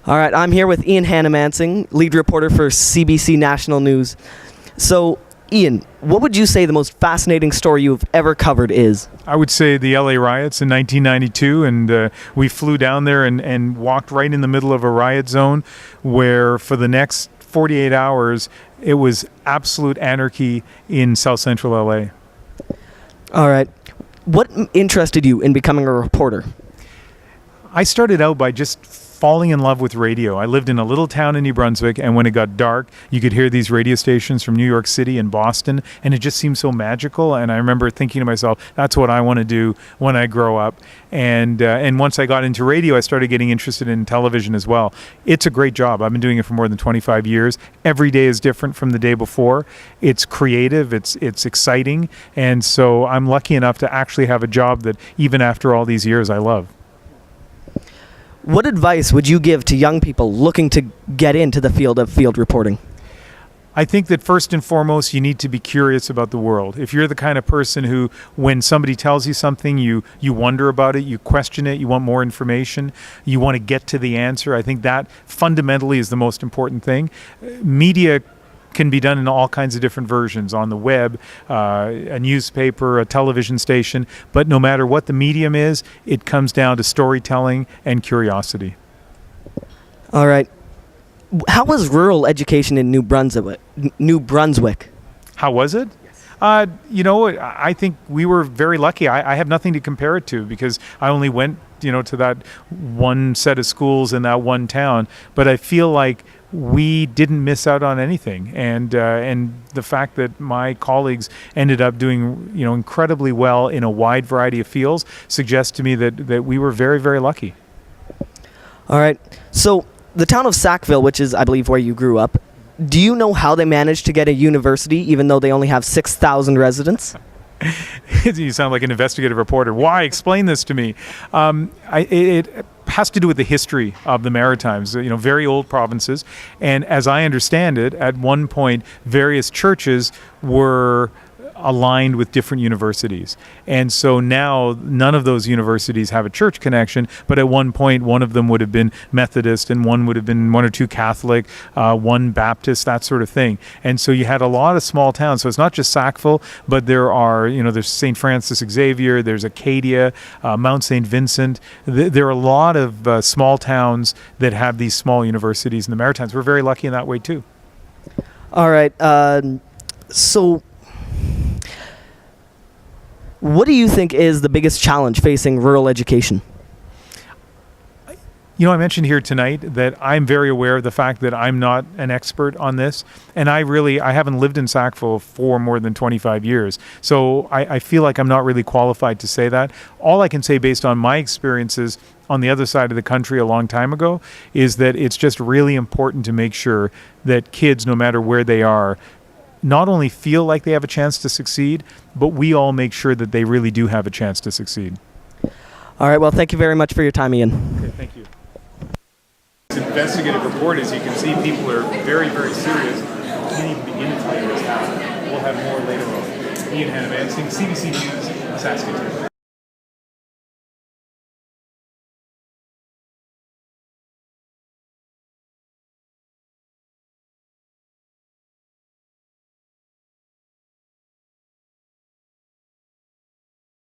All right, I'm here with Ian Hanomansing, lead reporter for CBC National News. So, Ian, what would you say the most fascinating story you've ever covered is? I would say the LA riots in 1992, and we flew down there and walked right in the middle of a riot zone where for the next 48 hours it was absolute anarchy in South Central LA. All right. What interested you in becoming a reporter? I started out by just falling in love with radio. I lived in a little town in New Brunswick, and when it got dark, you could hear these radio stations from New York City and Boston, and it just seemed so magical. And I remember thinking to myself, that's what I want to do when I grow up. And once I got into radio, I started getting interested in television as well. It's a great job. I've been doing it for more than 25 years. Every day is different from the day before. It's creative, it's exciting, and so I'm lucky enough to actually have a job that even after all these years I love. What advice would you give to young people looking to get into the field of field reporting? I think that first and foremost, you need to be curious about the world. If you're the kind of person who, when somebody tells you something, you wonder about it, you question it, you want more information, you want to get to the answer, I think that fundamentally is the most important thing. Media can be done in all kinds of different versions on the web, a newspaper, a television station, but no matter what the medium is, it comes down to storytelling and curiosity. All right. How was rural education in New Brunswick? How was it? I think we were very lucky. I have nothing to compare it to because I only went, to that one set of schools in that one town. But I feel like we didn't miss out on anything, and the fact that my colleagues ended up doing incredibly well in a wide variety of fields suggests to me that we were very, very lucky. All right. So the town of Sackville, which is, I believe, where you grew up, do you know how they managed to get a university even though they only have 6,000 residents? You sound like an investigative reporter. Why? Explain this to me. It has to do with the history of the Maritimes, very old provinces. And as I understand it, at one point, various churches were aligned with different universities. And so now none of those universities have a church connection, but at one point one of them would have been Methodist and one would have been one or two Catholic, one Baptist, that sort of thing. And so you had a lot of small towns. So it's not just Sackville, but there are, there's St. Francis Xavier, there's Acadia, Mount St. Vincent. There are a lot of small towns that have these small universities in the Maritimes. We're very lucky in that way too. All right. So what do you think is the biggest challenge facing rural education? I mentioned here tonight that I'm very aware of the fact that I'm not an expert on this, and I haven't lived in Sackville for more than 25 years, so I feel like I'm not really qualified to say that. All I can say based on my experiences on the other side of the country a long time ago is that it's just really important to make sure that kids, no matter where they are, not only feel like they have a chance to succeed, but we all make sure that they really do have a chance to succeed. All right, well, thank you very much for your time, Ian. Okay, thank you. As investigative report, as you can see, people are very, very serious. I can't even begin to tell you what's happening. We'll have more later on. Ian Hanomansing, CBC News, Saskatoon.